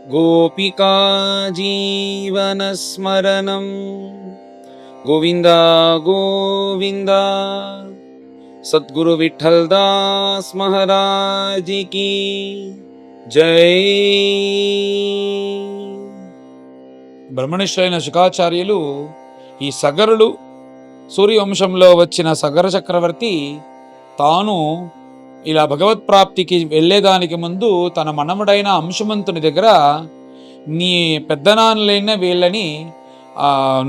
गोपिका जीवनस्मरणं गोविन्द गोविन्द। सद्गुरु विठ्ठल दास महाराज की जय। బ్రహ్మనిష్ఠులైన శుకాచార్యులు ఈ సగరులు సూర్యవంశంలో వచ్చిన సగర చక్రవర్తి తాను ఇలా భగవత్ప్రాప్తికి వెళ్ళేదానికి ముందు తన మనముడైన అంశుమంతుని దగ్గర నీ పెద్దనాన్నలైన వీళ్ళని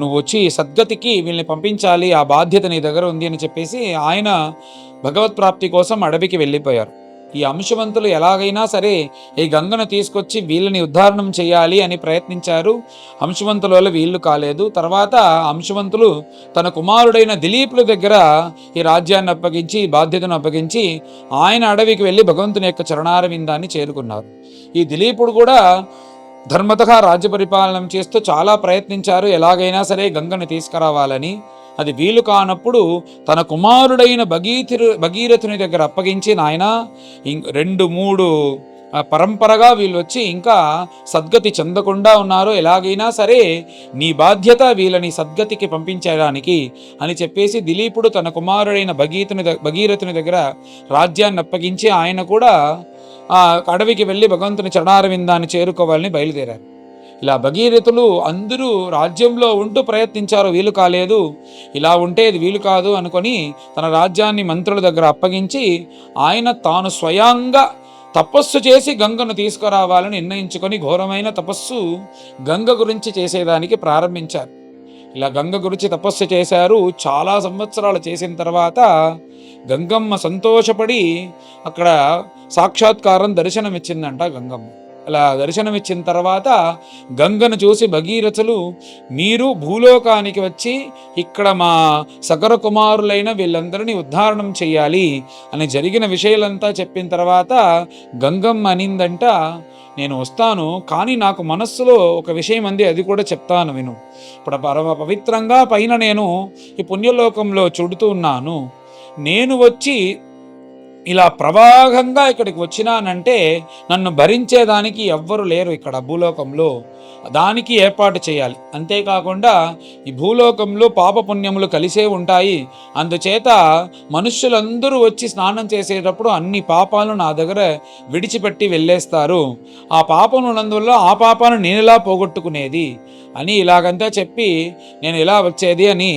నువ్వు వచ్చి సద్గతికి వీళ్ళని పంపించాలి, ఆ బాధ్యత నీ దగ్గర ఉంది అని చెప్పేసి ఆయన భగవత్ప్రాప్తి కోసం అడవికి వెళ్ళిపోయారు. ఈ అంశుమంతులు ఎలాగైనా సరే ఈ గంగను తీసుకొచ్చి వీళ్ళని ఉద్ధారణం చేయాలి అని ప్రయత్నించారు. అంశుమంతుల వల్ల వీళ్ళు కాలేదు. తర్వాత అంశుమంతులు తన కుమారుడైన దిలీపుల దగ్గర ఈ రాజ్యాన్ని అప్పగించి, బాధ్యతను అప్పగించి ఆయన అడవికి వెళ్ళి భగవంతుని యొక్క చరణారవిందాన్ని చేరుకున్నారు. ఈ దిలీపుడు కూడా ధర్మతగా రాజ్య పరిపాలన చేస్తూ చాలా ప్రయత్నించారు, ఎలాగైనా సరే గంగను తీసుకురావాలని. అది వీలు కానప్పుడు తన కుమారుడైన భగీరథుని దగ్గర అప్పగించి, నాయన 2-3 పరంపరగా వీళ్ళు వచ్చి ఇంకా సద్గతి చెందకుండా ఉన్నారు, ఎలాగైనా సరే నీ బాధ్యత వీళ్ళని సద్గతికి పంపించడానికి అని చెప్పేసి దిలీపుడు తన కుమారుడైన భగీరథుని దగ్గర రాజ్యాన్ని అప్పగించి ఆయన కూడా అడవికి వెళ్ళి భగవంతుని చరణారవిందాన్ని చేరుకోవాలని బయలుదేరారు. ఇలా భగీరథులు అందరూ రాజ్యంలో ఉంటూ ప్రయత్నించారు, వీలు కాలేదు. ఇలా ఉంటే ఇది వీలు కాదు అనుకొని తన రాజ్యాన్ని మంత్రుల దగ్గర అప్పగించి ఆయన తాను స్వయంగా తపస్సు చేసి గంగను తీసుకురావాలని నిర్ణయించుకొని ఘోరమైన తపస్సు గంగ గురించి చేసేదానికి ప్రారంభించారు. ఇలా గంగ గురించి తపస్సు చేశారు. చాలా సంవత్సరాలు చేసిన తర్వాత గంగమ్మ సంతోషపడి అక్కడ సాక్షాత్కారం దర్శనమిచ్చిందంట గంగమ్మ. అలా దర్శనమిచ్చిన తర్వాత గంగను చూసి భగీరథులు, మీరు భూలోకానికి వచ్చి ఇక్కడ మా సగర కుమారులైన వీళ్ళందరినీ ఉద్ధారణం చెయ్యాలి అని జరిగిన విషయాలంతా చెప్పిన తర్వాత గంగమ్మ అనిందంట, నేను వస్తాను, కానీ నాకు మనస్సులో ఒక విషయం అంది, అది కూడా చెప్తాను విను. ఇప్పుడు పరమ పవిత్రంగా పైన నేను ఈ పుణ్యలోకంలో చుడుతూ ఉన్నాను. నేను వచ్చి ఇలా ప్రవాహంగా ఇక్కడికి వచ్చినానంటే నన్ను భరించేదానికి ఎవ్వరు లేరు ఇక్కడ భూలోకంలో, దానికి ఏర్పాటు చేయాలి. అంతేకాకుండా ఈ భూలోకంలో పాపపుణ్యములు కలిసే ఉంటాయి. అందుచేత మనుష్యులందరూ వచ్చి స్నానం చేసేటప్పుడు అన్ని పాపాలను నా దగ్గర విడిచిపెట్టి వెళ్ళేస్తారు. ఆ పాపములందువల్ల ఆ పాపాలను నేను ఎలా పోగొట్టుకునేది అని ఇలాగంతా చెప్పి నేను ఎలా వచ్చేది అని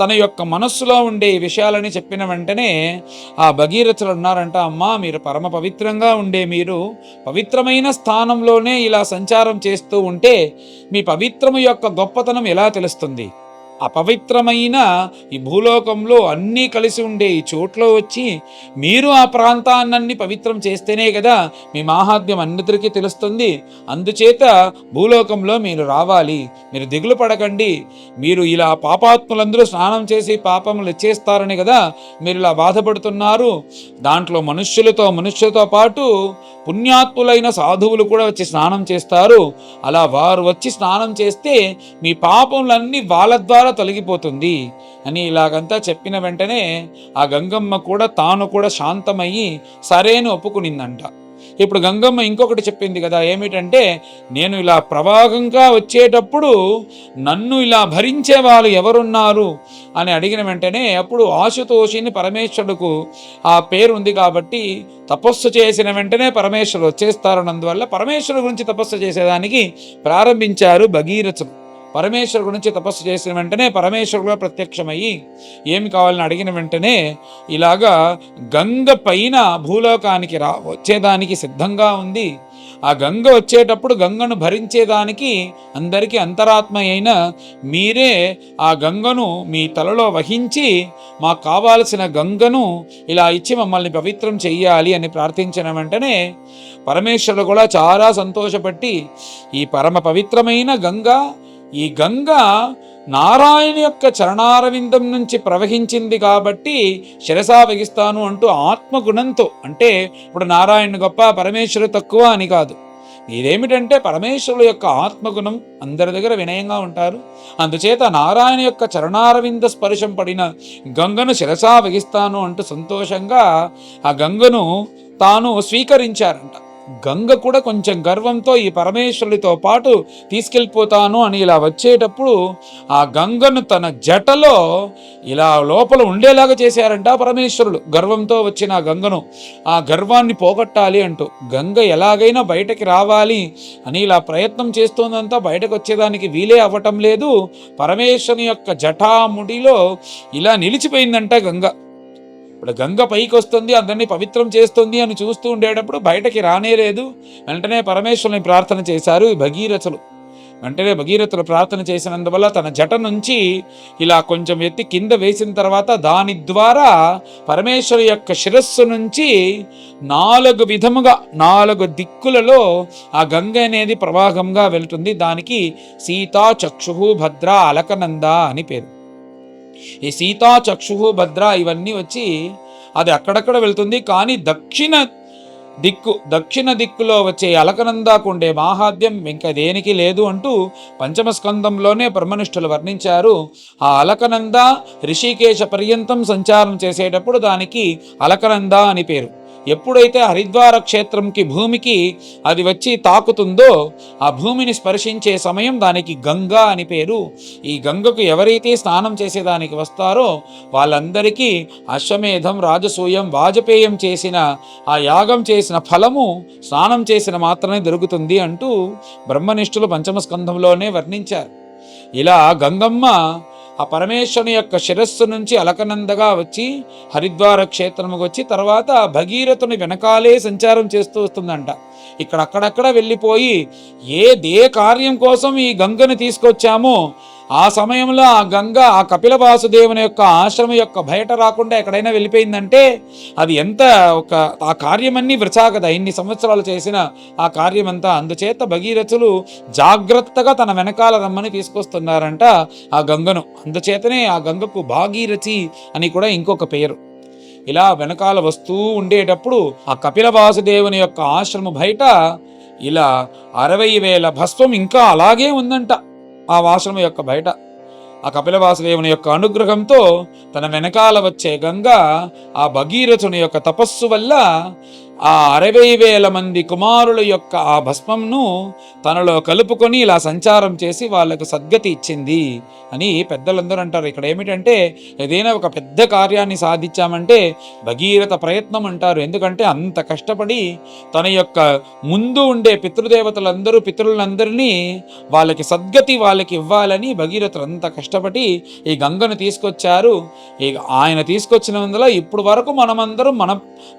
తన యొక్క మనస్సులో ఉండే ఈ విషయాలని చెప్పిన వెంటనే ఆ భగీరథులు అన్నారంట, అమ్మా మీరు పరమ పవిత్రంగా ఉండే మీరు పవిత్రమైన స్థానంలోనే ఇలా సంచారం చేస్తూ ఉంటే మీ పవిత్రము యొక్క గొప్పతనం ఎలా తెలుస్తుంది? అపవిత్రమైన ఈ భూలోకంలో అన్నీ కలిసి ఉండే ఈ చోట్లో వచ్చి మీరు ఆ ప్రాంతాన్ని పవిత్రం చేస్తేనే కదా మీ మాహాత్మ్యం అన్నిటికీ తెలుస్తుంది. అందుచేత భూలోకంలో మీరు రావాలి, మీరు దిగులు పడకండి. మీరు ఇలా పాపాత్ములందరూ స్నానం చేసి పాపములు ఇచ్చేస్తారని కదా మీరు ఇలా బాధపడుతున్నారు. దాంట్లో మనుష్యులతో పాటు పుణ్యాత్ములైన సాధువులు కూడా వచ్చి స్నానం చేస్తారు. అలా వారు వచ్చి స్నానం చేస్తే మీ పాపములన్నీ వాళ్ళ ద్వారా తొలగిపోతుంది అని ఇలాగంతా చెప్పిన వెంటనే ఆ గంగమ్మ కూడా తాను కూడా శాంతమయ్యి సరేను ఒప్పుకునిందంట. ఇప్పుడు గంగమ్మ ఇంకొకటి చెప్పింది కదా, ఏమిటంటే నేను ఇలా ప్రవాహంగా వచ్చేటప్పుడు నన్ను ఇలా భరించే వాళ్ళు ఎవరున్నారు అని అడిగిన వెంటనే అప్పుడు ఆశుతోషిని పరమేశ్వరుడుకు ఆ పేరు ఉంది కాబట్టి తపస్సు చేసిన వెంటనే పరమేశ్వరుడు వచ్చేస్తారన్నందువల్ల పరమేశ్వరుడు గురించి తపస్సు చేసేదానికి ప్రారంభించారు భగీరథులు. పరమేశ్వరు గురించి తపస్సు చేసిన వెంటనే పరమేశ్వరుడు ప్రత్యక్షమయ్యి ఏమి కావాలని అడిగిన వెంటనే ఇలాగా గంగ పైన భూలోకానికి వచ్చేదానికి సిద్ధంగా ఉంది. ఆ గంగ వచ్చేటప్పుడు గంగను భరించేదానికి అందరికీ అంతరాత్మ అయిన మీరే ఆ గంగను మీ తలలో వహించి మాకు కావాల్సిన గంగను ఇలా ఇచ్చి మమ్మల్ని పవిత్రం చెయ్యాలి అని ప్రార్థించిన వెంటనే పరమేశ్వరుడు కూడా చాలా సంతోషపట్టి ఈ పరమ పవిత్రమైన ఈ గంగ నారాయణ యొక్క చరణారవిందం నుంచి ప్రవహించింది కాబట్టి శిరసా వహిస్తాను అంటూ ఆత్మగుణంతో, అంటే ఇప్పుడు నారాయణ గొప్ప పరమేశ్వరుడు తక్కువ అని కాదు, ఇదేమిటంటే పరమేశ్వరుడు యొక్క ఆత్మగుణం అందరి దగ్గర వినయంగా ఉంటారు. అందుచేత నారాయణ యొక్క చరణారవింద స్పర్శం పడిన గంగను శిరసా వహిస్తాను అంటూ సంతోషంగా ఆ గంగను తాను స్వీకరించారంట. గంగ కూడా కొంచెం గర్వంతో ఈ పరమేశ్వరుడితో పాటు తీసుకెళ్ళిపోతాను అని ఇలా వచ్చేటప్పుడు ఆ గంగను తన జటలో ఇలా లోపల ఉండేలాగా చేశారంట పరమేశ్వరుడు. గర్వంతో వచ్చిన ఆ గంగను, ఆ గర్వాన్ని పోగొట్టాలి అంటూ గంగ ఎలాగైనా బయటకి రావాలి అని ఇలా ప్రయత్నం చేస్తోందంతా బయటకు వచ్చేదానికి వీలే అవ్వటం లేదు. పరమేశ్వరుని యొక్క జటాముడిలో ఇలా నిలిచిపోయిందంట గంగ. ఇప్పుడు గంగ పైకి వస్తుంది, అందరినీ పవిత్రం చేస్తుంది అని చూస్తూ ఉండేటప్పుడు బయటకి రానేలేదు. వెంటనే పరమేశ్వరుని ప్రార్థన చేశారు ఈ భగీరథులు. వెంటనే భగీరథులు ప్రార్థన చేసినందువల్ల తన జట నుంచి ఇలా కొంచెం ఎత్తి కింద వేసిన తర్వాత దాని ద్వారా పరమేశ్వరు యొక్క శిరస్సు నుంచి 4 విధముగా 4 దిక్కులలో ఆ గంగ అనేది ప్రవాహంగా వెళ్తుంది. దానికి సీతా, చక్షు, భద్ర, అలకనంద అని పేరు. ఈ సీతా, చక్షు, భద్ర ఇవన్నీ వచ్చి అది అక్కడక్కడ వెళ్తుంది. కానీ దక్షిణ దిక్కులో వచ్చే అలకనందాకు ఉండే మాహాత్మ్యం ఇంకా దేనికి లేదు అంటూ పంచమ స్కందంలోనే బ్రహ్మనిష్ఠులు వర్ణించారు. ఆ అలకనంద ఋషికేశ పర్యంతం సంచారం చేసేటప్పుడు దానికి అలకనంద అని పేరు. ఎప్పుడైతే హరిద్వార క్షేత్రంకి భూమికి అది వచ్చి తాకుతుందో ఆ భూమిని స్పర్శించే సమయం దానికి గంగా అని పేరు. ఈ గంగకు ఎవరైతే స్నానం చేసేదానికి వస్తారో వాళ్ళందరికీ అశ్వమేధం, రాజసూయం, వాజపేయం చేసిన ఆ యాగం చేసిన ఫలము స్నానం చేసిన మాత్రమే దొరుకుతుంది అంటూ బ్రహ్మనిష్ఠులు పంచమ స్కంధంలోనే వర్ణించారు. ఇలా గంగమ్మ ఆ పరమేశ్వరుని యొక్క శిరస్సు నుంచి అలకనందగా వచ్చి హరిద్వార క్షేత్రముకు వచ్చి తర్వాత భగీరథుని వెనకాలే సంచారం చేస్తూ వస్తుందంట. ఇక్కడ అక్కడక్కడ వెళ్ళిపోయి ఏ కార్యం కోసం ఈ గంగను తీసుకొచ్చామో ఆ సమయంలో ఆ గంగ ఆ కపిల వాసుదేవుని యొక్క ఆశ్రమం యొక్క బయట రాకుండా ఎక్కడైనా వెళ్ళిపోయిందంటే అది ఎంత ఆ కార్యమన్నీ వృథా కదా, ఇన్ని సంవత్సరాలు చేసిన ఆ కార్యమంతా. అందుచేత భగీరథులు జాగ్రత్తగా తన వెనకాల రమ్మని తీసుకొస్తున్నారంట ఆ గంగను. అందుచేతనే ఆ గంగకు భాగీరథి అని కూడా ఇంకొక పేరు. ఇలా వెనకాల వస్తూ ఉండేటప్పుడు ఆ కపిల వాసుదేవుని యొక్క ఆశ్రమం బయట ఇలా 60,000 భస్వం ఇంకా అలాగే ఉందంట ఆ ఆశ్రమం యొక్క బయట. ఆ కపిల వాసుదేవుని యొక్క అనుగ్రహంతో తన వెనకాల వచ్చే గంగ ఆ భగీరథుని యొక్క తపస్సు వల్ల ఆ 60,000 మంది కుమారుల యొక్క ఆ భస్మంను తనలో కలుపుకొని ఇలా సంచారం చేసి వాళ్ళకు సద్గతి ఇచ్చింది అని పెద్దలందరూ అంటారు. ఇక్కడ ఏమిటంటే ఏదైనా ఒక పెద్ద కార్యాన్ని సాధించామంటే భగీరథ ప్రయత్నం అంటారు. ఎందుకంటే అంత కష్టపడి తన యొక్క ముందు ఉండే పితరులందరినీ వాళ్ళకి సద్గతి వాళ్ళకి ఇవ్వాలని భగీరథులు అంత కష్టపడి ఈ గంగను తీసుకొచ్చారు. ఆయన తీసుకొచ్చినందువల్ల ఇప్పుడు వరకు మనమందరం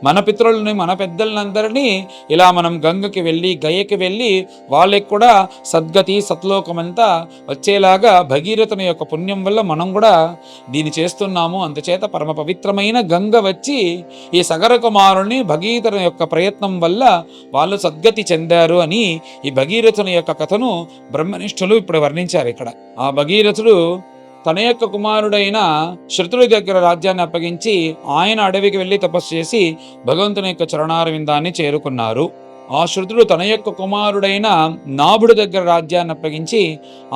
మన పితరులని మన పెద్దలందరినీ ఇలా మనం గంగకి వెళ్ళి గయకి వెళ్ళి వాళ్ళకి కూడా సద్గతి సత్లోకమంతా వచ్చేలాగా భగీరథుని యొక్క పుణ్యం వల్ల మనం కూడా దీన్ని చేస్తున్నాము. అందుచేత పరమ పవిత్రమైన గంగ వచ్చి ఈ సగర కుమారుని భగీరథుని యొక్క ప్రయత్నం వల్ల వాళ్ళు సద్గతి చెందారు అని ఈ భగీరథుని యొక్క కథను బ్రహ్మనిష్ఠులు ఇప్పుడు వర్ణించారు. ఇక్కడ ఆ భగీరథుడు తన యొక్క కుమారుడైన శృతుడి దగ్గర రాజ్యాన్ని అప్పగించి ఆయన అడవికి వెళ్ళి తపస్సు చేసి భగవంతుని యొక్క చరణారవిందాన్ని చేరుకున్నారు. ఆ శృతుడు తన యొక్క కుమారుడైన నాభుడి దగ్గర రాజ్యాన్ని అప్పగించి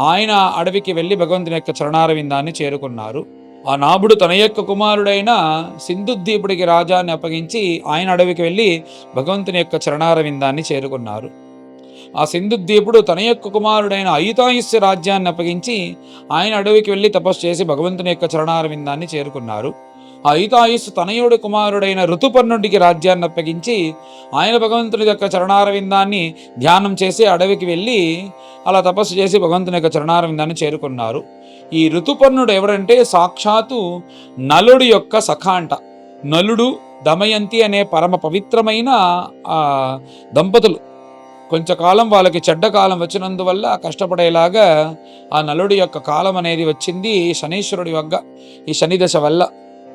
ఆయన అడవికి వెళ్ళి భగవంతుని యొక్క చరణారవిందాన్ని చేరుకున్నారు. ఆ నాభుడు తన యొక్క కుమారుడైన సింధుద్వీపుడికి రాజ్యాన్ని అప్పగించి ఆయన అడవికి వెళ్ళి భగవంతుని యొక్క చరణారవిందాన్ని చేరుకున్నారు. ఆ సింధుద్వీపుడు తన యొక్క కుమారుడైన అయుతాయుస్య రాజ్యాన్ని అప్పగించి ఆయన అడవికి వెళ్ళి తపస్సు చేసి భగవంతుని యొక్క చరణారవిందాన్ని చేరుకున్నారు. ఆ అయుతాయుస్సు తనయుడి కుమారుడైన ఋతుపర్ణుడికి రాజ్యాన్ని అప్పగించి ఆయన భగవంతుని యొక్క చరణారవిందాన్ని ధ్యానం చేసి అడవికి వెళ్ళి అలా తపస్సు చేసి భగవంతుని యొక్క చరణారవిందాన్ని చేరుకున్నారు. ఈ ఋతుపర్ణుడు ఎవరంటే సాక్షాత్తు నలుడి యొక్క సఖ అంట. నలుడు దమయంతి అనే పరమ పవిత్రమైన దంపతులు. కొంచెంకాలం వాళ్ళకి చెడ్డ కాలం వచ్చినందువల్ల కష్టపడేలాగా ఆ నలుడి యొక్క కాలం అనేది వచ్చింది శనీశ్వరుడి వల్ల, ఈ శని దశ వల్ల.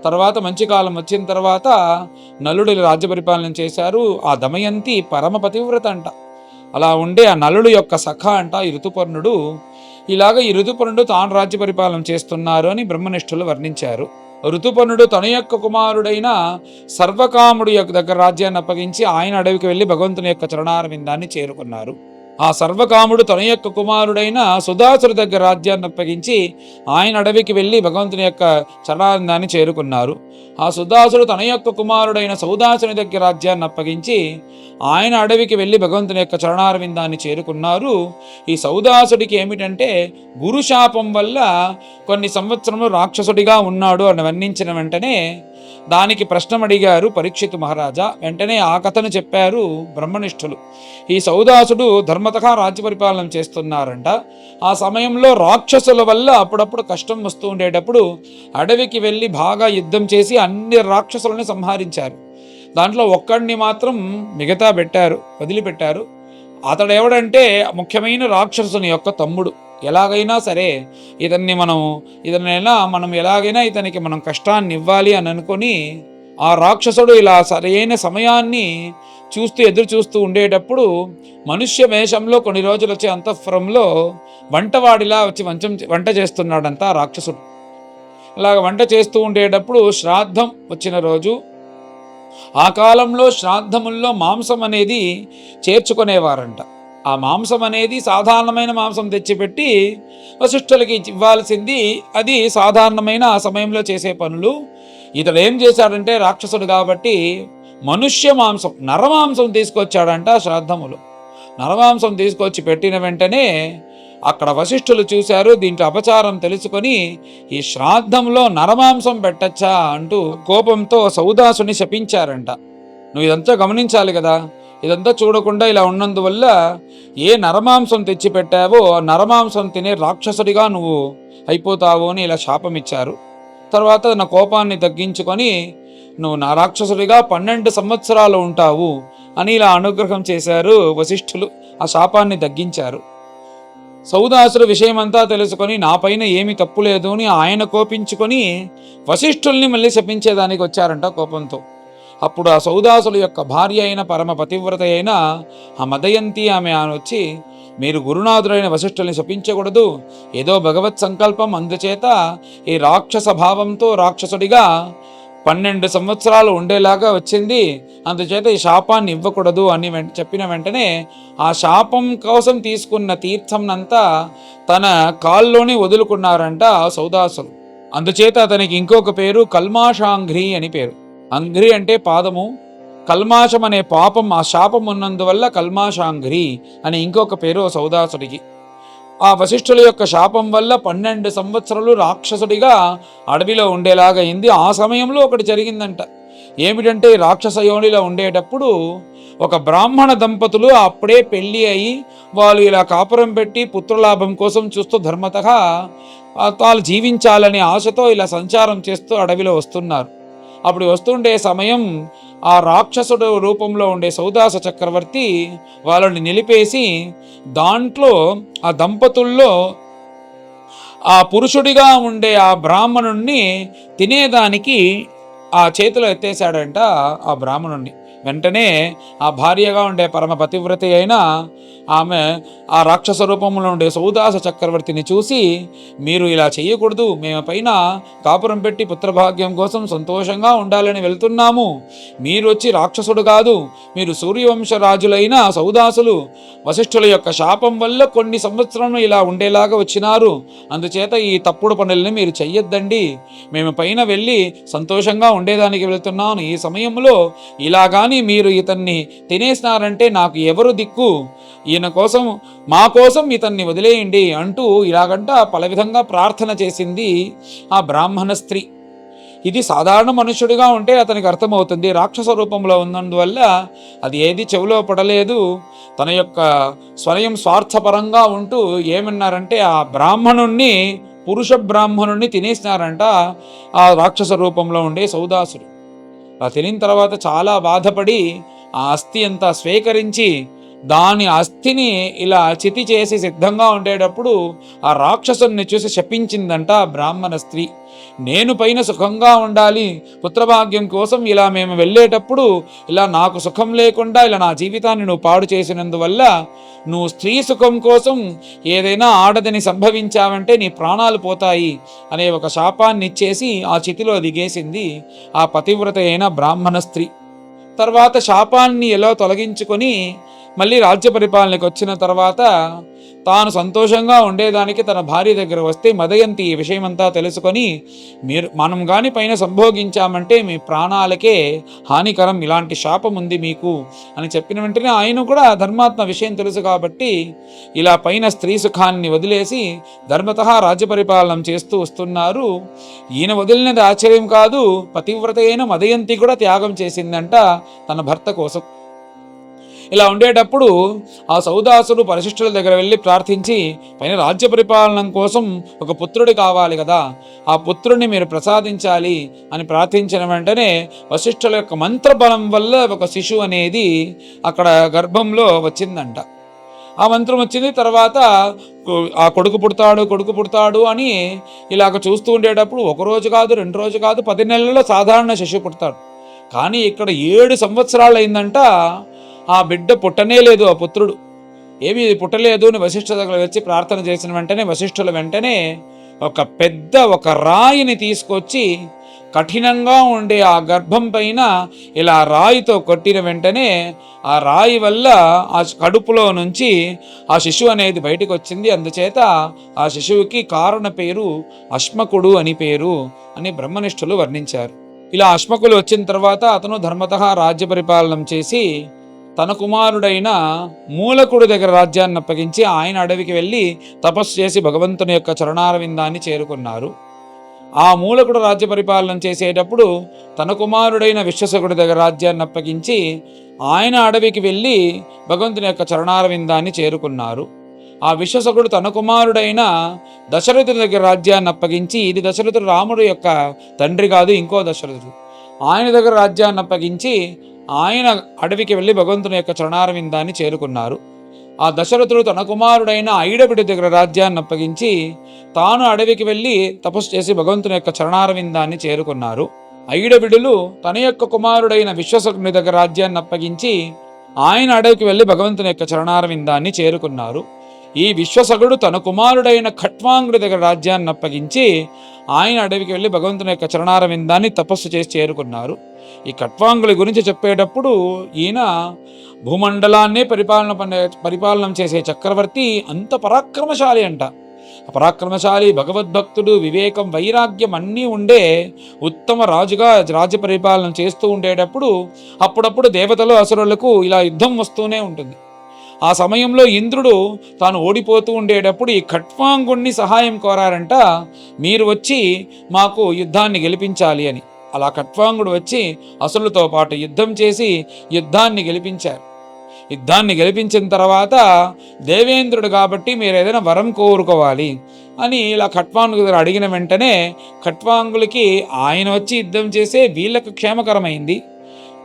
తర్వాత మంచి కాలం వచ్చిన తర్వాత నలుడు రాజ్య పరిపాలన చేశారు. ఆ దమయంతి పరమ పతివ్రత అంట. అలా ఉండే ఆ నలుడు యొక్క సఖ అంట ఈ ఋతుపర్ణుడు. ఇలాగ ఈ ఋతుపర్ణుడు తాను రాజ్య పరిపాలన చేస్తున్నారు అని బ్రహ్మనిష్ఠులు వర్ణించారు. ఋతుపర్ణుడు తన యొక్క కుమారుడైన సర్వకాముడి యొక్క దగ్గర రాజ్యాన్ని అప్పగించి ఆయన అడవికి వెళ్ళి భగవంతుని యొక్క చరణారవిందాన్ని చేరుకున్నారు. ఆ ఆ సర్వకాముడు తన యొక్క కుమారుడైన సుదాసుడి దగ్గర రాజ్యాన్ని అప్పగించి ఆయన అడవికి వెళ్ళి భగవంతుని యొక్క చరణానందాన్ని చేరుకున్నారు. ఆ సుదాసుడు తన యొక్క కుమారుడైన సౌదాసుని దగ్గర రాజ్యాన్ని అప్పగించి ఆయన అడవికి వెళ్ళి భగవంతుని యొక్క చరణారవిందాన్ని చేరుకున్నారు. ఈ సౌదాసుడికి ఏమిటంటే గురుశాపం వల్ల కొన్ని సంవత్సరములు రాక్షసుడిగా ఉన్నాడు అని వర్ణించిన వెంటనే దానికి ప్రశ్న అడిగారు పరీక్షితు మహారాజా. వెంటనే ఆ కథను చెప్పారు బ్రహ్మనిష్ఠులు. ఈ సౌదాసుడు ధర్మతగా రాజ్య పరిపాలన చేస్తున్నారంట. ఆ సమయంలో రాక్షసుల వల్ల అప్పుడప్పుడు కష్టం వస్తూ ఉండేటప్పుడు అడవికి వెళ్ళి బాగా యుద్ధం చేసి అన్ని రాక్షసులను సంహరించారు. దాంట్లో ఒక్కడిని మాత్రం మిగతా వదిలిపెట్టారు. అతడు ఎవడంటే ముఖ్యమైన రాక్షసుని యొక్క తమ్ముడు. ఎలాగైనా సరే ఇతనైనా మనం ఎలాగైనా ఇతనికి మనం కష్టాన్ని ఇవ్వాలి అని అనుకొని ఆ రాక్షసుడు ఇలా సరైన సమయాన్ని ఎదురు చూస్తూ ఉండేటప్పుడు మనుష్య వేషంలో కొన్ని రోజులు వచ్చే అంతఃపురంలో వంటవాడిలా వచ్చి వంట చేస్తున్నాడంతా రాక్షసుడు. అలాగ వంట చేస్తూ ఉండేటప్పుడు శ్రాద్ధం వచ్చిన రోజు, ఆ కాలంలో శ్రాద్ధముల్లో మాంసం అనేది చేర్చుకునేవారంట. ఆ మాంసం అనేది సాధారణమైన మాంసం తెచ్చిపెట్టి వశిష్ఠులకి ఇవ్వాల్సింది. అది సాధారణమైన ఆ సమయంలో చేసే పనులు. ఇతడు ఏం చేశాడంటే రాక్షసుడు కాబట్టి మనుష్య మాంసం, నరమాంసం తీసుకొచ్చాడంట. శ్రాద్ధములు నరమాంసం తీసుకొచ్చి పెట్టిన వెంటనే అక్కడ వశిష్ఠులు చూశారు. దీంట్లో అపచారం తెలుసుకొని ఈ శ్రాద్ధంలో నరమాంసం పెట్టచ్చా అంటూ కోపంతో సౌదాసుని శపించారంట. నువ్వు ఇదంతా గమనించాలి కదా, ఇదంతా చూడకుండా ఇలా ఉన్నందువల్ల ఏ నరమాంసం తెచ్చి పెట్టావో ఆ నరమాంసం తినే రాక్షసుడిగా నువ్వు అయిపోతావు అని ఇలా శాపం ఇచ్చారు. తర్వాత నా కోపాన్ని తగ్గించుకొని నువ్వు నా రాక్షసుడిగా 12 సంవత్సరాలు ఉంటావు అని ఇలా అనుగ్రహం చేశారు వశిష్ఠులు. ఆ శాపాన్ని తగ్గించారు. సౌదాసుడు విషయమంతా తెలుసుకొని నా పైన ఏమీ తప్పు లేదు అని ఆయన కోపించుకొని వశిష్ఠుల్ని మళ్ళీ శపించేదానికి వచ్చారంట కోపంతో. అప్పుడు ఆ సౌదాసుల యొక్క భార్య అయిన పరమ పతివ్రత అయిన ఆ మదయంతి ఆమె వచ్చి, మీరు గురునాథుడైన వశిష్ఠుల్ని శపించకూడదు, ఏదో భగవత్ సంకల్పం, అందుచేత ఈ రాక్షస భావంతో రాక్షసుడిగా 12 సంవత్సరాలు ఉండేలాగా వచ్చింది, అందుచేత ఈ శాపాన్ని ఇవ్వకూడదు అని చెప్పిన వెంటనే ఆ శాపం కోసం తీసుకున్న తీర్థంనంతా తన కాల్లోనే వదులుకున్నారంట సౌదాసులు. అందుచేత అతనికి ఇంకొక పేరు కల్మాషాంఘ్రి అని పేరు. అంఘ్రి అంటే పాదము, కల్మాషం అనే పాపం, ఆ శాపం ఉన్నందువల్ల కల్మాషాంఘ్రి అని ఇంకొక పేరు సౌదాసుడికి. ఆ వశిష్ఠుల యొక్క శాపం వల్ల 12 సంవత్సరాలు రాక్షసుడిగా అడవిలో ఉండేలాగా అయింది. ఆ సమయంలో ఒకటి జరిగిందంట. ఏమిటంటే రాక్షస యోనిలో ఉండేటప్పుడు ఒక బ్రాహ్మణ దంపతులు అప్పుడే పెళ్ళి అయి వాళ్ళు ఇలా కాపురం పెట్టి పుత్రలాభం కోసం చూస్తూ ధర్మతగా వాళ్ళు జీవించాలనే ఆశతో ఇలా సంచారం చేస్తూ అడవిలో వస్తున్నారు. అప్పుడు వస్తుండే సమయం ఆ రాక్షసుడు రూపంలో ఉండే సౌదాస చక్రవర్తి వాళ్ళని నిలిపేసి దాంట్లో ఆ దంపతుల్లో ఆ పురుషుడిగా ఉండే ఆ బ్రాహ్మణుణ్ణి తినేదానికి ఆ చేతిలో ఎత్తేసాడంట ఆ బ్రాహ్మణుణ్ణి. వెంటనే ఆ భార్యగా ఉండే పరమ పతివ్రత అయిన ఆమె ఆ రాక్షస రూపంలో ఉండే సౌదాస చక్రవర్తిని చూసి, మీరు ఇలా చేయకూడదు, మేము పైన కాపురం పెట్టి పుత్రభాగ్యం కోసం సంతోషంగా ఉండాలని వెళ్తున్నాము, మీరు వచ్చి రాక్షసుడు కాదు, మీరు సూర్యవంశ రాజులైన సౌదాసులు, వశిష్ఠుల యొక్క శాపం వల్ల కొన్ని సంవత్సరాలు ఇలా ఉండేలాగా వచ్చినారు, అందుచేత ఈ తప్పుడు పనుల్ని మీరు చెయ్యొద్దండి, మేము పైన వెళ్ళి సంతోషంగా ఉండేదానికి వెళ్తున్నాను, ఈ సమయంలో ఇలా కానీ మీరు ఇతన్ని తినేసినారంటే నాకు ఎవరు దిక్కు, ఈయన కోసం మా కోసం ఇతన్ని వదిలేయండి అంటూ ఇలాగంట పల విధంగా ప్రార్థన చేసింది ఆ బ్రాహ్మణ స్త్రీ. ఇది సాధారణ మనుష్యుడిగా ఉంటే అతనికి అర్థమవుతుంది, రాక్షస రూపంలో ఉన్నందువల్ల అది ఏది చెవిలో పడలేదు. తన యొక్క స్వయం స్వార్థపరంగా ఉంటూ ఏమన్నారంటే ఆ బ్రాహ్మణుణ్ణి, పురుష బ్రాహ్మణుణ్ణి తినేసినారంట ఆ రాక్షస రూపంలో ఉండే సౌదాసుడు. అలా తినిన తర్వాత చాలా బాధపడి ఆ అస్థి అంతా స్వీకరించి దాని అస్థిని ఇలా చితి చేసి సిద్ధంగా ఉండేటప్పుడు ఆ రాక్షసుని చూసి శపించిందంట బ్రాహ్మణ స్త్రీ. నేను పైన సుఖంగా ఉండాలి, పుత్రభాగ్యం కోసం ఇలా మేము వెళ్ళేటప్పుడు ఇలా నాకు సుఖం లేకుండా ఇలా నా జీవితాన్ని నువ్వు పాడు చేసినందువల్ల నువ్వు స్త్రీ సుఖం కోసం ఏదైనా ఆడదని సంభవించావంటే నీ ప్రాణాలు పోతాయి అనే ఒక శాపాన్ని ఇచ్చేసి ఆ చితిలో దిగేసింది ఆ పతివ్రత అయిన బ్రాహ్మణ స్త్రీ. తర్వాత శాపాన్ని ఎలా తొలగించుకొని మళ్ళీ రాజ్య పరిపాలనకు వచ్చిన తర్వాత తాను సంతోషంగా ఉండేదానికి తన భార్య దగ్గర వస్తే మదయంతి ఈ విషయమంతా తెలుసుకొని, మనం కానీ పైన సంభోగించామంటే మీ ప్రాణాలకే హానికరం, ఇలాంటి శాపం ఉంది మీకు అని చెప్పిన వెంటనే ఆయన కూడా ధర్మాత్మ విషయం తెలుసు కాబట్టి ఇలా పైన స్త్రీ సుఖాన్ని వదిలేసి ధర్మతః రాజ్య పరిపాలన చేస్తూ వస్తున్నారు. ఈయన వదిలినది ఆశ్చర్యం కాదు, పతివ్రత అయిన మదయంతి కూడా త్యాగం చేసిందంట తన భర్త కోసం. ఇలా ఉండేటప్పుడు ఆ సౌదాసుడు పరిశిష్టుల దగ్గర వెళ్ళి ప్రార్థించి, పైన రాజ్య పరిపాలన కోసం ఒక పుత్రుడు కావాలి కదా, ఆ పుత్రుడిని మీరు ప్రసాదించాలి అని ప్రార్థించిన వెంటనే వశిష్ఠుల యొక్క మంత్రబలం వల్ల ఒక శిశువు అనేది అక్కడ గర్భంలో వచ్చిందంట. ఆ మంత్రం వచ్చింది. తర్వాత ఆ కొడుకు పుడతాడు అని ఇలాగ చూస్తూ ఉండేటప్పుడు ఒకరోజు కాదు, 2 రోజు కాదు, 10 నెలల్లో సాధారణ శిశువు పుడతాడు. కానీ ఇక్కడ 7 సంవత్సరాలు అయిందంట, ఆ బిడ్డ పుట్టనే లేదు. ఆ పుత్రుడు ఏమీ పుట్టలేదు అని వశిష్ఠుల దగ్గర వచ్చి ప్రార్థన చేసిన వెంటనే వశిష్ఠుల వెంటనే ఒక రాయిని తీసుకొచ్చి కఠినంగా ఉండే ఆ గర్భం పైన ఇలా రాయితో కొట్టిన వెంటనే ఆ రాయి వల్ల ఆ కడుపులో నుంచి ఆ శిశువు అనేది బయటకు వచ్చింది. అందుచేత ఆ శిశువుకి కారణ పేరు అశ్మకుడు అని పేరు అని బ్రహ్మనిష్ఠులు వర్ణించారు. ఇలా అశ్మకులు వచ్చిన తర్వాత అతను ధర్మతః రాజ్య పరిపాలన చేసి తన కుమారుడైన మూలకుడు దగ్గర రాజ్యాన్ని అప్పగించి ఆయన అడవికి వెళ్ళి తపస్సు చేసి భగవంతుని యొక్క చరణారవిందాన్ని చేరుకున్నారు. ఆ మూలకుడు రాజ్య పరిపాలన చేసేటప్పుడు తన కుమారుడైన విశ్వసకుడి దగ్గర రాజ్యాన్ని అప్పగించి ఆయన అడవికి వెళ్ళి భగవంతుని యొక్క చరణారవిందాన్ని చేరుకున్నారు. ఆ విశ్వసకుడు తన కుమారుడైన దశరథుడి దగ్గర రాజ్యాన్ని అప్పగించి, ఇది దశరథుడు రాముడు యొక్క తండ్రి కాదు, ఇంకో దశరథుడు, ఆయన దగ్గర రాజ్యాన్ని అప్పగించి ఆయన అడవికి వెళ్ళి భగవంతుని యొక్క చరణారవిందాన్ని చేరుకున్నారు. ఆ దశరథుడు తన కుమారుడైన ఐడబిడి దగ్గర రాజ్యాన్ని అప్పగించి తాను అడవికి వెళ్ళి తపస్సు చేసి భగవంతుని యొక్క చరణారవిందాన్ని చేరుకున్నారు. ఐడబిడులు తన యొక్క కుమారుడైన విశ్వసకుని దగ్గర రాజ్యాన్ని అప్పగించి ఆయన అడవికి వెళ్ళి భగవంతుని యొక్క చరణారవిందాన్ని చేరుకున్నారు. ఈ విశ్వసకుడు తన కుమారుడైన ఖట్వాంగుడి దగ్గర రాజ్యాన్ని అప్పగించి ఆయన అడవికి వెళ్ళి భగవంతుని యొక్క చరణారవిందాన్ని తపస్సు చేసి చేరుకున్నారు. ఈ ఖట్వాంగుల గురించి చెప్పేటప్పుడు ఈయన భూమండలాన్నే పరిపాలన చేసే చక్రవర్తి, అంత పరాక్రమశాలి అంట. పరాక్రమశాలి, భగవద్భక్తుడు, వివేకం, వైరాగ్యం అన్నీ ఉండే ఉత్తమ రాజుగా రాజ్య పరిపాలన చేస్తూ ఉండేటప్పుడు అప్పుడప్పుడు దేవతలు అసురులకు ఇలా యుద్ధం వస్తూనే ఉంటుంది. ఆ సమయంలో ఇంద్రుడు తాను ఓడిపోతూ ఉండేటప్పుడు ఈ ఖట్వాంగుణ్ణి సహాయం కోరారంట, మీరు వచ్చి మాకు యుద్ధాన్ని గెలిపించాలి అని. అలా ఖట్వాంగుడు వచ్చి అసురులతో పాటు యుద్ధం చేసి యుద్ధాన్ని గెలిపించారు. యుద్ధాన్ని గెలిపించిన తర్వాత దేవేంద్రుడు కాబట్టి మీరు ఏదైనా వరం కోరుకోవాలి అని ఇలా ఖట్వాంగు దగ్గర అడిగిన వెంటనే ఖట్వాంగులకి ఆయన వచ్చి యుద్ధం చేసే వీళ్ళకు క్షేమకరమైంది.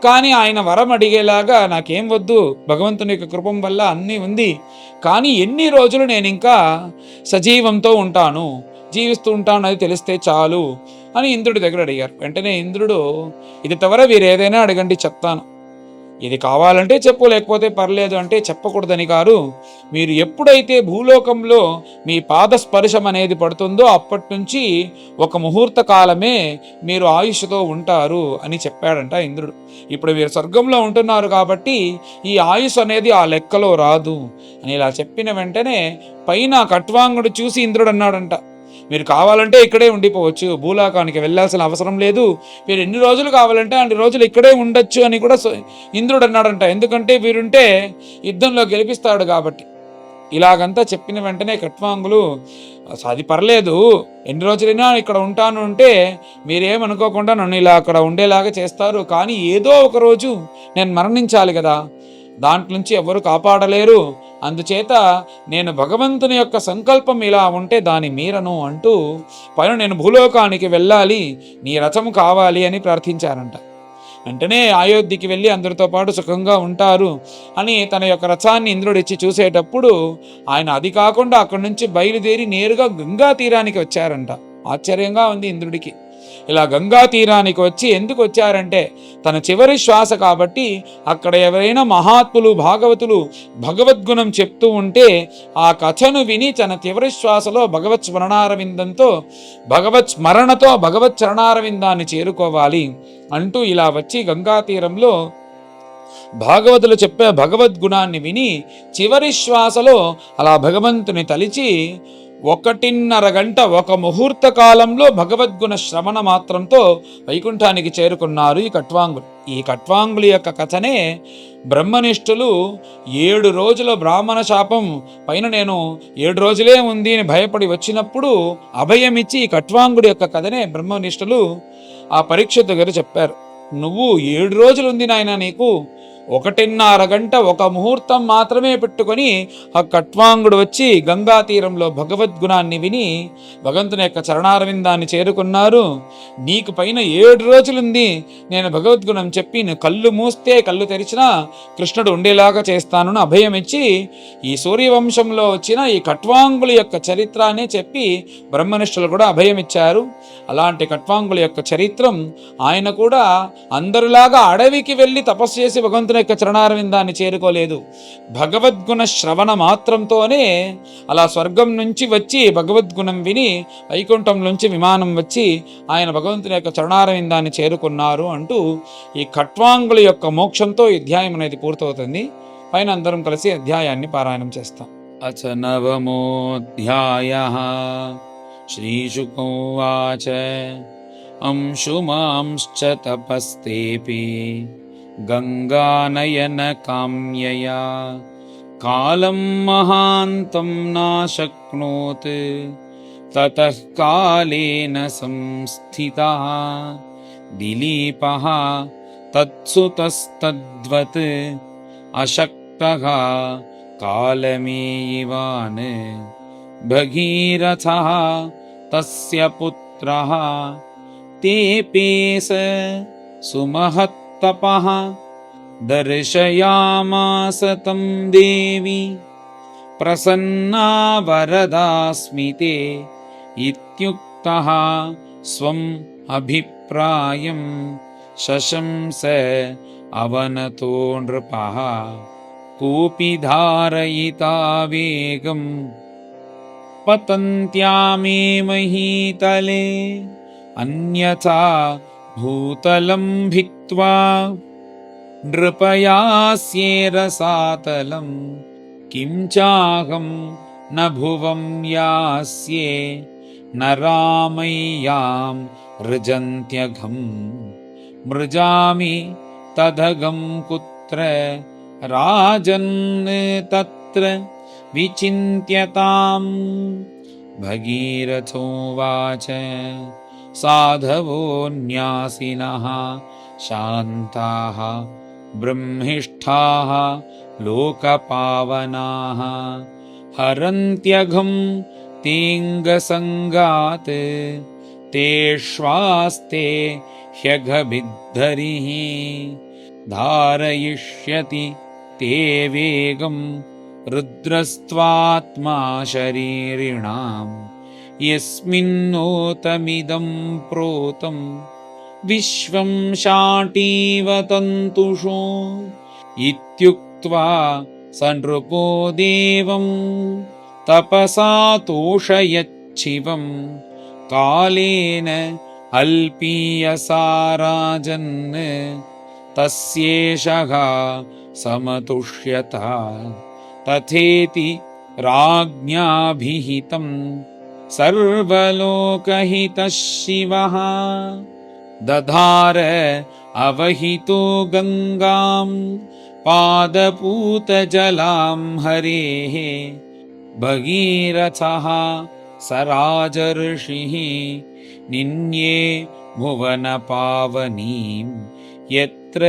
కానీ ఆయన వరం అడిగేలాగా నాకేం వద్దు, భగవంతుని యొక్క కృపం వల్ల అన్నీ ఉంది, కానీ ఎన్ని రోజులు నేను ఇంకా సజీవంతో ఉంటాను, జీవిస్తూ ఉంటాను అది తెలిస్తే చాలు అని ఇంద్రుడి దగ్గర అడిగారు. వెంటనే ఇంద్రుడు, ఇది తవర వీరు ఏదైనా అడగండి చెప్తాను, ఇది కావాలంటే చెప్పు, లేకపోతే పర్లేదు అంటే చెప్పకూడదని కాదు, మీరు ఎప్పుడైతే భూలోకంలో మీ పాదస్పర్శం అనేది పడుతుందో అప్పటి నుంచి ఒక ముహూర్త కాలమే మీరు ఆయుష్తో ఉంటారు అని చెప్పాడంట ఇంద్రుడు. ఇప్పుడు మీరు స్వర్గంలో ఉంటున్నారు కాబట్టి ఈ ఆయుష్ అనేది ఆ లెక్కలో రాదు అని ఇలా చెప్పిన వెంటనే పైన ఖట్వాంగుడు చూసి ఇంద్రుడు అన్నాడంట, మీరు కావాలంటే ఇక్కడే ఉండిపోవచ్చు, భూలోకానికి వెళ్ళాల్సిన అవసరం లేదు, మీరు ఎన్ని రోజులు కావాలంటే అన్ని రోజులు ఇక్కడే ఉండొచ్చు అని కూడా ఇంద్రుడు అన్నాడంట. ఎందుకంటే వీరుంటే యుద్ధంలో గెలిపిస్తాడు కాబట్టి. ఇలాగంతా చెప్పిన వెంటనే ఖట్వాంగులు, అది పర్లేదు, ఎన్ని రోజులైనా ఇక్కడ ఉంటాను అంటే మీరేమనుకోకుండా నన్ను ఇలా అక్కడ ఉండేలాగా చేస్తారు, కానీ ఏదో ఒక రోజు నేను మరణించాలి కదా, దాంట్లో నుంచి ఎవరు కాపాడలేరు, అందుచేత నేను భగవంతుని యొక్క సంకల్పం ఇలా ఉంటే దాని మీరను అంటూ పైన నేను భూలోకానికి వెళ్ళాలి, నీ రథము కావాలి అని ప్రార్థించారంట. వెంటనే అయోధ్యకి వెళ్ళి అందరితో పాటు సుఖంగా ఉంటారు అని తన యొక్క రథాన్ని ఇంద్రుడు ఇచ్చి చూసేటప్పుడు ఆయన అది కాకుండా అక్కడి నుంచి బయలుదేరి నేరుగా గంగా తీరానికి వచ్చారంట. ఆశ్చర్యంగా ఉంది ఇంద్రుడికి. ఇలా గంగా తీరానికి వచ్చి ఎందుకు వచ్చారంటే తన చివరి శ్వాస కాబట్టి అక్కడ ఎవరైనా మహాత్ములు భాగవతులు భగవద్గుణం చెప్తూ ఉంటే ఆ కథను విని తన చివరి శ్వాసలో భగవత్ స్మరణారవిందంతో భగవత్ స్మరణతో భగవత్ చరణారవిందాన్ని చేరుకోవాలి అంటూ ఇలా వచ్చి గంగా తీరంలో భాగవతులు చెప్పే భగవద్గుణాన్ని విని చివరి శ్వాసలో అలా భగవంతుని తలిచి 1.5 గంట ఒక ముహూర్త కాలంలో భగవద్గుణ శ్రవణ మాత్రంతో వైకుంఠానికి చేరుకున్నారు ఈ కట్వాంగులు. ఈ కట్వాంగుల యొక్క కథనే బ్రహ్మనిష్ఠులు 7 రోజుల బ్రాహ్మణ శాపం పైన నేను 7 రోజులే ఉంది అని భయపడి వచ్చినప్పుడు అభయమిచ్చి ఈ కట్వాంగుడి యొక్క కథనే బ్రహ్మనిష్ఠులు ఆ పరీక్షితు గారు చెప్పారు. నువ్వు 7 రోజులు ఉంది నాయన, నీకు 1.5 గంట ఒక ముహూర్తం మాత్రమే పెట్టుకొని ఆ కట్వాంగుడు వచ్చి గంగా తీరంలో భగవద్గుణాన్ని విని భగవంతుని యొక్క చరణారవిందాన్ని చేరుకున్నారు. నీకు పైన 7 రోజులుంది, నేను భగవద్గుణం చెప్పి నువ్వు కళ్ళు మూస్తే కళ్ళు తెరిచినా కృష్ణుడు ఉండేలాగా చేస్తానని అభయం ఇచ్చి ఈ సూర్యవంశంలో వచ్చిన ఈ కట్వాంగుల యొక్క చరిత్రాన్ని చెప్పి బ్రహ్మనిష్ఠులు కూడా అభయం ఇచ్చారు. అలాంటి కట్వాంగుల యొక్క చరిత్రం ఆయన కూడా అందరిలాగా అడవికి వెళ్ళి తపస్సు చేసి భగవంతుని యొక్క చరణారవిందాన్ని చేరుకోలేదు. భగవద్గుణ శ్రవణ మాత్రంతోనే అలా స్వర్గం నుంచి వచ్చి భగవద్గుణం విని వైకుంఠం నుంచి విమానం వచ్చి ఆయన భగవంతుని యొక్క చరణారవిందాన్ని చేరుకున్నారు అంటూ ఈ కట్వాంగుల యొక్క మోక్షంతో ఈ అధ్యాయం అనేది పూర్తవుతుంది. పైన అందరం కలిసి అధ్యాయాన్ని పారాయణం చేస్తాం. అచ నవమోऽధ్యాయః. శ్రీశుక ఉవాచ అంశుమాంశ్చ తపస్తేపి గంగానయన కామ్యయా కాలం మహాంతం నాశక్నోత్ తతః కాలేన సంస్థితః దిలీపః తత్సుతస్తద్వత్ అశక్తః కాలమేయివాన్ భగీరథః తస్య పుత్రః తేపేస సుమహత్తపః దర్శయామాస తం దేవి ప్రసన్నా వరదాస్మితే ఇత్యుక్తః స్వం అభిప్రాయం శశంస అవనతో నృపః కోపి ధారయితా వేగం పతంత్యామే మహీతలే అన్యథా భూతలం భిత్వా నృపయాస్యేరసాతలం కిం చాహం న భువం యాస్యే నరామయ్యాం రుజంత్యఘం మృజామి తదగం కుత్ర రాజన్ తత్ర విచింత్యతాం. భగీరథోవాచ సాధవో న్యాసినః శాంతాః బ్రహ్మిష్ఠాః లోకపావనాః హరంత్యఘం తేంగసంగాత్ తేష్వాస్తే హ్యఘభిద్ధరిః ధారయిష్యతి తే వేగం రుద్రస్త్వాత్మా శరీరిణాం యస్మిన్నోతమిదం ప్రోతం విశ్వం శాటీవ తంతుషో ఇత్యుక్త్వా స నృపో దేవం తపసా తోషయచ్చివం కాలేన అల్పీయసా రాజన్ తస్యేషః సమతుష్యత తథేతి రాజ్ఞాభిహితం సర్వలోకహితః శివః దధార అవహితో గంగాం పాదపూతజలాం హరేః భగీరథః స రాజర్షిః నిన్యే భువన పావనీం యత్ర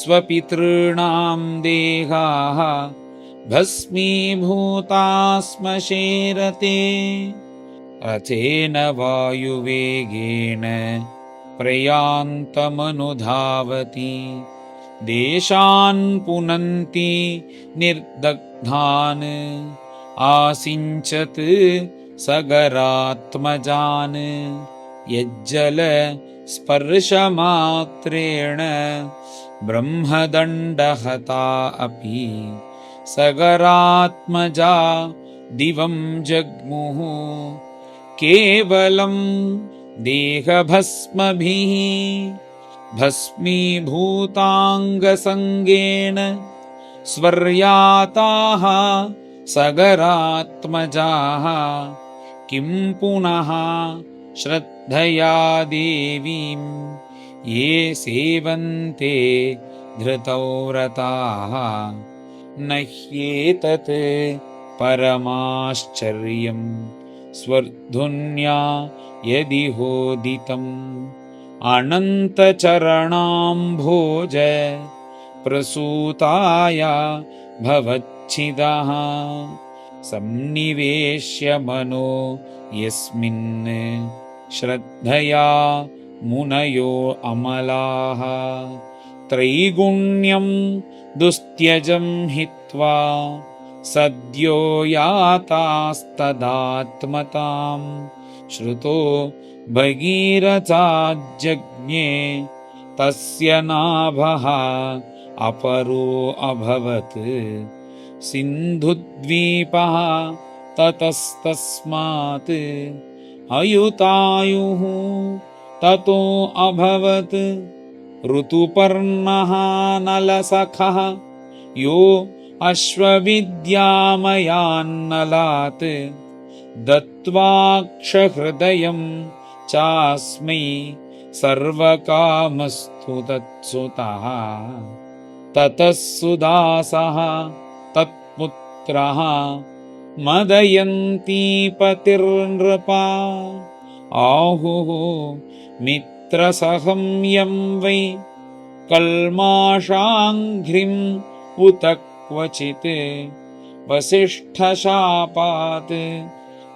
స్వపితॄణాం దేహాః భస్మీభూతా శ్మశేరతే రథేన వాయువేగేన ప్రయాంతమనుధావతి దేశాన్ పునంతి నిర్దగ్ధాన్ ఆసించత్ సగరాత్మజాన్ యజ్జల స్పర్శమాత్రేణ బ్రహ్మదండహతా అపి సగరాత్మజా దివం జగ్ముః కేవలం దేహభస్మభిః भस्मीभूताङ्गसङ्गेन स्वर्याताः सगरात्मजाः किं पुनः श्रद्धया देवीं ये सेवन्ते धृतव्रताः न ह्येतत् परमाश्चर्यं स्वर्धुन्या यदि होदितम् अनन्तचरणाम्भोज प्रसूताया भवच्छिदः सन्निवेश्य मनो यस्मिन् श्रद्धया मुनयो अमलाः त्रैगुण्यं दुस्त्यजं हित्वा सद्यो यातास्तदात्मतां श्रुतो भगीरथाज्जज्ञे तस्य नाभः अपरो अभवत् सिन्धुद्वीपः ततस्तस्मात् अयुतायुः ततो अभवत् ऋतुपर्णः नलसखः यो अश्वविद्यामयान्नलात् दत्त्वाक्षहृदयं चास्मै सर्वकामस्तु तत्सुतः ततः सुदासः तत्पुत्रः मदयन्तीपतिर्नृपा आहुः मित्रसहं वै कल्माषाङ्घ्रिम् उत क्वचित् वसिष्ठशापात्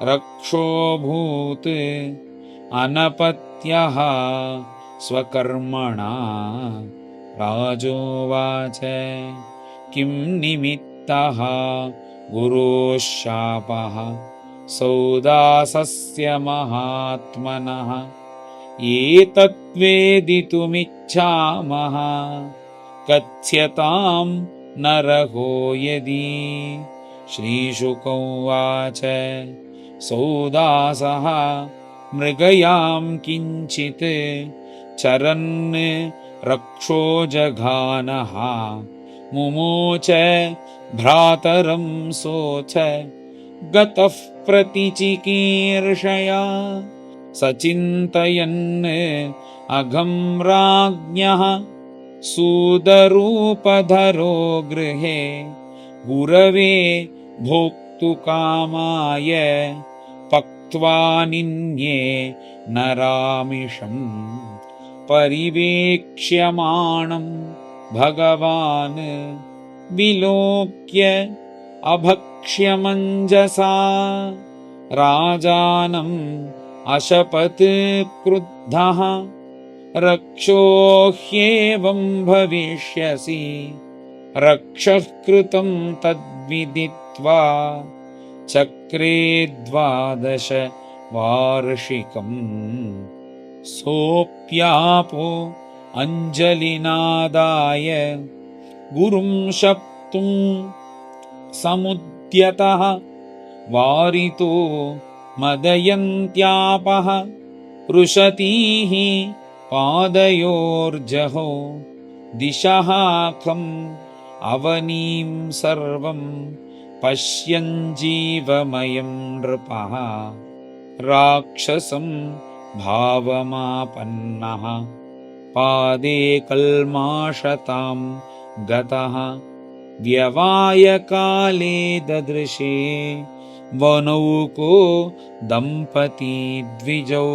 रक्षोऽभूत् अनपत्यः स्वकर्मणा राजोवाच किं निमित्तः गुरोः शापः सौदासस्य महात्मनः एतद्वेदितुमिच्छामः कथ्यतां नरको यदि श्रीशुक उवाच सौदासः मृगयां किञ्चित् चरन् रक्षो जघानः मुमोच भ्रातरं सोच गतः प्रतिचिकीर्षया सचिन्तयन् अघं राज्ञः सूदरूपधरो गृहे गुरवे भोक्तुकामाय पक्त्वा निन्ये नरामिषम् परिवेक्ष्यमाणं भगवान् विलोक्य अभक्ष्यमञ्जसा राजानम् अशपत् क्रुद्धः रक्षो ह्येवं भविष्यसि रक्षः कृतं तद्विदित्वा चक्रे 12 वार्षिकम् सोऽप्यापो अञ्जलिनादाय गुरुं शप्तुं समुद्यतः वारितो मदयन्त्यापः पृषतीः पादयोर्जहो दिशः खम् अवनीं सर्वं पश्यन् जीवमयं नृपः राक्षसं भावमापन्नः पादे कल्माषतां गतः व्यवायकाले ददृशे वनौको दम्पती द्विजौ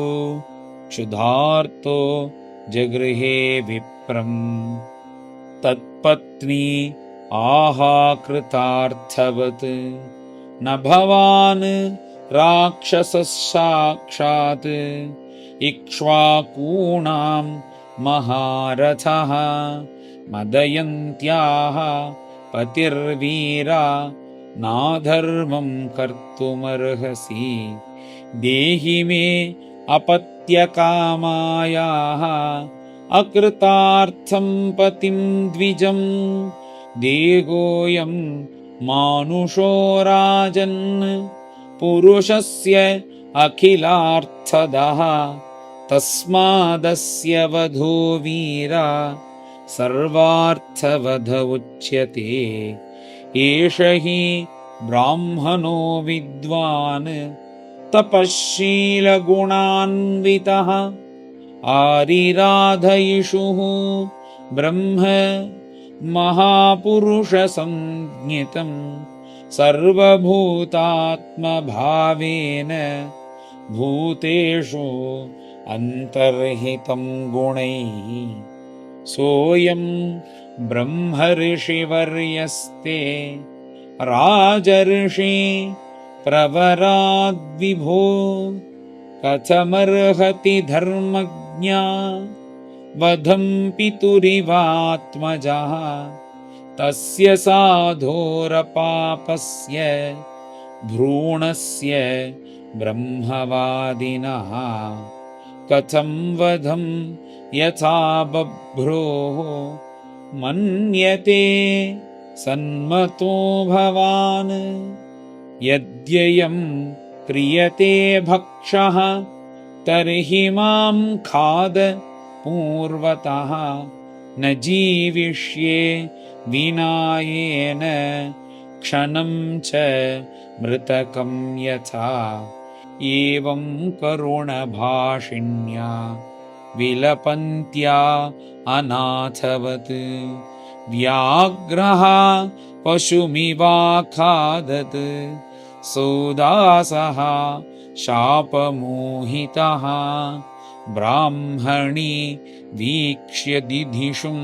क्षुधार्तो जगृहे विप्रम् तत्पत्नी आहाकृतार्थवत् न भवान् राक्षसः साक्षात् इक्ष्वाकूणां महारथः मदयन्त्याः पतिर्वीरा नाधर्मं कर्तुमर्हसि देहि मे अपत्यकामायाः अकृतार्थं पतिं द्विजं देहोऽयं मानुषो राजन् पुरुषस्य अखिलार्थदः तस्मादस्य वधो वीरा सर्वार्थवध उच्यते। एष हि ब्राह्मणो विद्वान् तपःशीलगुणान्वितः आरिराधयिषुः ब्रह्म महापुरुषसंज्ञितं सर्वभूतात्मभावेन भूतेषु अन्तर्हितं गुणैः। सोऽयं ब्रह्मर्षिवर्यस्ते राजर्षि प्रवराद्विभो। कथमर्हति धर्मज्ञा वधं पितुरिवात्मजः। तस्य साधोरपापस्य भ्रूणस्य ब्रह्मवादिनः। कथं वधं यथा बभ्रोः मन्यते सन्मतो भवान्। यद्ययं क्रियते भक्षः तर्हि मां खाद पूर्वतः। न जीविष्ये विनायेन क्षणं च मृतकं यथा। एवं करुणभाषिण्या विलपन्त्या अनाथवत् व्याघ्रः पशुमिवाखादत्। सौदासः शापमोहितः ब्राह्मणी वीक्ष्य दिधिषुं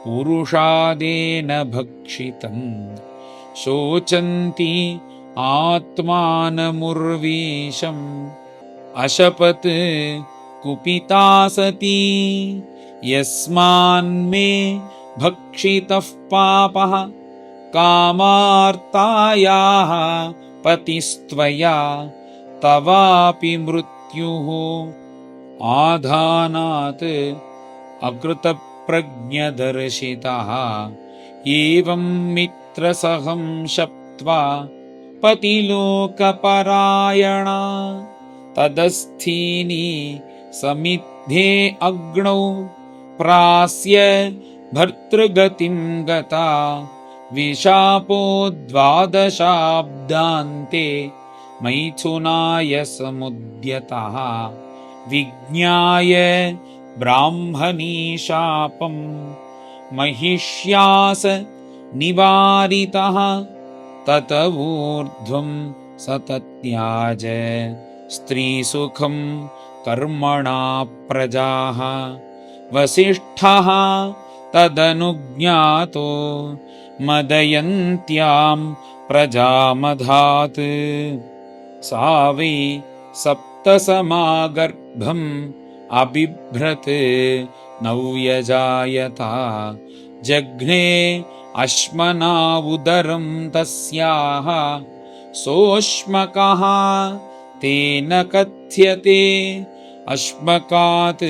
पुरुषादेन भक्षितम्। शोचन्ति आत्मानमुर्वीशम् अशपत् कुपिता सती। यस्मान्मे भक्षितः पापः कामार्तायाः पतिस्त्वया तवापि मृत्युः। आधानात् अकृतप्रज्ञदर्शितः एवं मित्रसहं शप्त्वा पतिलोकपरायणा। तदस्थीनि समिद्धे अग्नौ प्रास्य भर्तृगतिं गता। विशापो 12 मैथुनाय समुद्यतः। विज्ञाय ब्राह्मणी शापं महिष्यास निवारितः। तत ऊर्ध्वं सतत्याज स्त्रीसुखं कर्मणा प्रजाः। वसिष्ठः तदनुज्ञातो मदयन्त्यां प्रजामधात्। सा वै सप्तसमागर्भम् अबिभ्रत् नव्यजायता। जघ्ने अश्मना उदरं तस्याः सोष्मकः तेन कथ्यते। अश्मकात्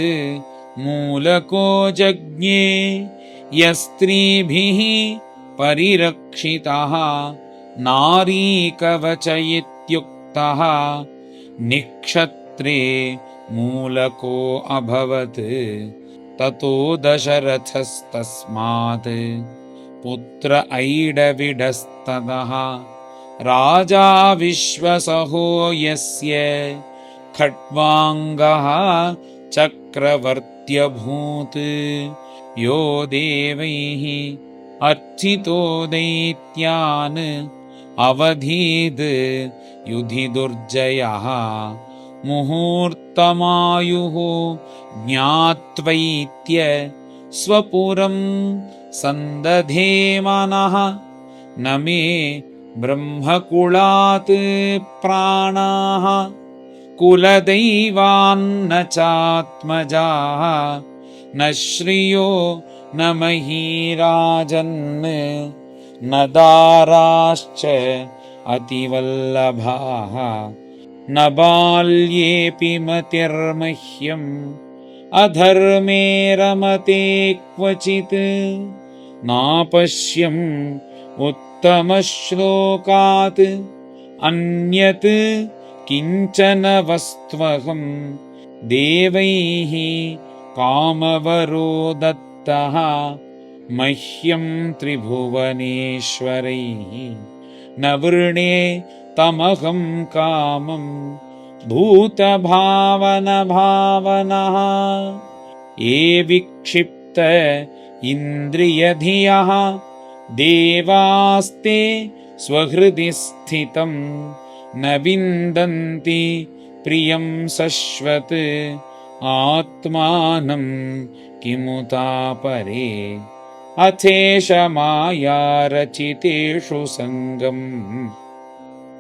मूलको जज्ञे यस्त्रीभिः परिरक्षितः। नारीकवच इत्युक्तः निक्षत्रे मूलको अभवत्। ततो दशरथस्तस्मात् पुत्र ऐडविडस्ततः राजा विश्वसहो यस्य खट्वाङ्गः चक्रवर्त्यभूत्। यो देवैः अर्चितो दैत्यान् अवधीद् युधि दुर्जयः। मुहूर्तमायुः ज्ञात्वैत्य स्वपुरं सन्दधे मनः। न मे ब्रह्मकुलात् प्राणाः कुलदैवान्न चात्मजाः। न श्रियो न महीराजन् न दाराश्च अतिवल्लभाः। न बाल्येऽपि मतिर्मह्यम् अधर्मे रमते क्वचित्। नापश्यम् उत्तमश्लोकात् अन्यत् किञ्चन वस्त्वहम् देवैः कामवरो दत्तः मह्यं त्रिभुवनेश्वरैः न वृणे तमहं कामं भूतभावनभावनः ये विक्षिप्त इन्द्रियधियः देवास्ते स्वहृदि स्थितं न विन्दन्ति प्रियं शश्वत् आत्मानं किमुता परे अथेष मायारचितेषु सङ्गम्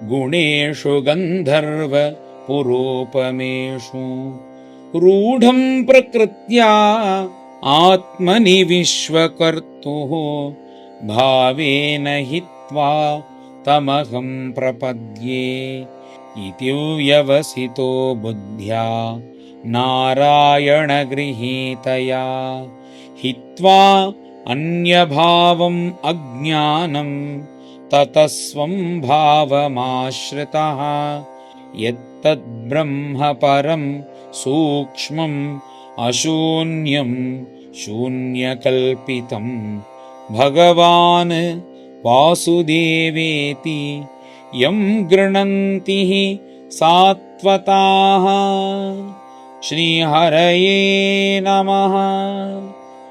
गुणेषु गन्धर्व पुरोपमेषु रूढं प्रकृत्या आत्मनि विश्वकर्तुः भावेन हित्वा तमहं प्रपद्ये इति व्यवसितो बुद्ध्या नारायणगृहीतया हित्वा अन्यभावम् अज्ञानं ततः स्वं भावमाश्रितः यत्तद्ब्रह्म परं सूक्ष्मम् अशून्यं शून्यकल्पितं भगवान् वासुदेवेति यं गृह्णन्ति सात्वताः। श्रीहरये नमः।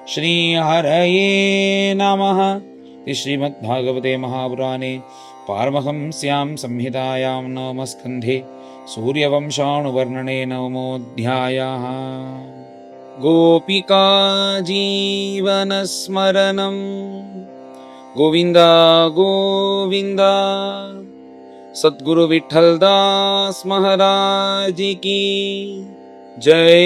श्रीहरये नमः। श्रीमद्भागवते महापुराणे पारमहंस्यां संहितायां नवमस्कन्धे सूर्यवंशानुवर्णने नवमोऽध्यायः। गोपिका जीवनस्मरणं गोविन्द गोविन्द। सद्गुरु विठ्ठलदास महाराज की जय।